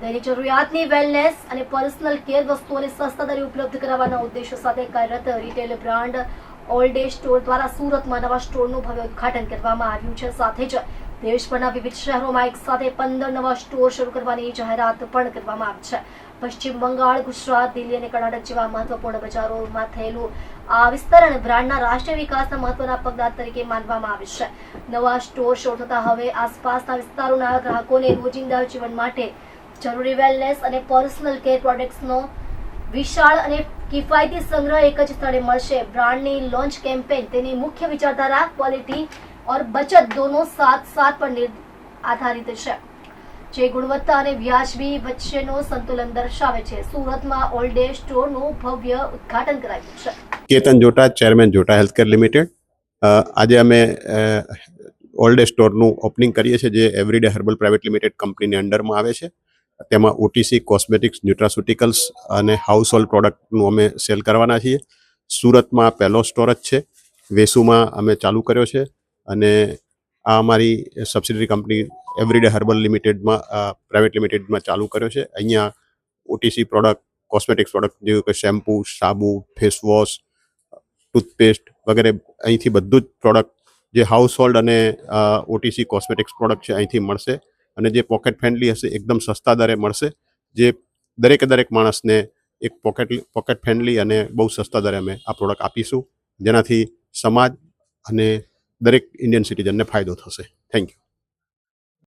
દૈનિક જરૂરિયાતની વેલનેસ અને પર્સનલ કેર વસ્તુઓને સસ્તા દરે ઉપલબ્ધ કરાવવાના ઉદ્દેશ્ય સાથે કાર્યરત retail brand all day store દ્વારા સુરતમાં નવા સ્ટોરનું ભવ્ય ઉદ્ઘાટન કરવામાં આવ્યું છે. સાથે જ દેશભરના વિવિધ શહેરોમાં એક સાથે 15 નવા સ્ટોર શરૂ કરવાની જાહેરાત પણ કરવામાં આવી છે. પશ્ચિમ બંગાળ, ગુજરાત, દિલ્હી અને કર્ણાટક જેવા મહત્વપૂર્ણ બજારોમાં થયેલું આ વિસ્તરણ બ્રાન્ડના રાષ્ટ્રીય વિકાસના મહત્વના પગલા તરીકે માનવામાં આવે છે. નવા સ્ટોર શરૂ થતા હવે આસપાસના વિસ્તારોના ગ્રાહકોને રોજિંદા જીવન માટે જરૂરી વેલનેસ અને પર્સનલ કેર પ્રોડક્ટ્સનો વિશાળ અને કિફાયતી સંગ્રહ એક જ સ્થળે મળશે. બ્રાન્ડની લોન્ચ કેમ્પેન તેની મુખ્ય વિચારધારા ક્વોલિટી और बचत दोनों साथ साथ पर आधारित है, જે ગુણવત્તા અને વ્યાજબી વચ્ચેનો સંતુલન દર્શાવે છે. સુરતમાં ઓલ ડે સ્ટોરનું ભવ્ય ઉદ્ઘાટન કરાયું છે. Ketan Jota, chairman Jota healthcare limited. આજે અમે ઓલ ડે સ્ટોરનું ઓપનિંગ કરીએ છીએ, જે એવરીડે હર્બલ પ્રાઇવેટ લિમિટેડ કંપનીની અંડરમાં આવે છે. તેમાં ઓટીસી, કોસ્મેટિક્સ, ન્યુટ્રાસ્યુટિકલ્સ અને હાઉસ હોલ્ડ પ્રોડક્ટનું અમે સેલ કરવાના છીએ. સુરતમાં પહેલો સ્ટોર જ છે. વેસુમાં અમે ચાલુ કર્યો છે અને આ અમારી સબસિડરી કંપની એવરીડે હર્બલ લિમિટેડમાં પ્રાઇવેટ લિમિટેડમાં ચાલુ કર્યો છે. અહીંયા ઓટીસી પ્રોડક્ટ, કોસ્મેટિક્સ પ્રોડક્ટ જેવું કે શેમ્પૂ, સાબુ, ફેસ વોશ, ટૂથપેસ્ટ વગેરે અહીંથી બધું જ પ્રોડક્ટ જે હાઉસ હોલ્ડ અને ઓટીસી કોસ્મેટિક્સ પ્રોડક્ટ છે અહીંથી મળશે. અને જે પોકેટ ફ્રેન્ડલી હશે, એકદમ સસ્તા દરે મળશે, જે દરેક માણસને એક પોકેટ ફ્રેન્ડલી અને બહુ સસ્તા દરે અમે આ પ્રોડક્ટ આપીશું, જેનાથી સમાજ અને દરેક ઇન્ડિયન સિટીઝનને ફાયદો થશે. Thank you.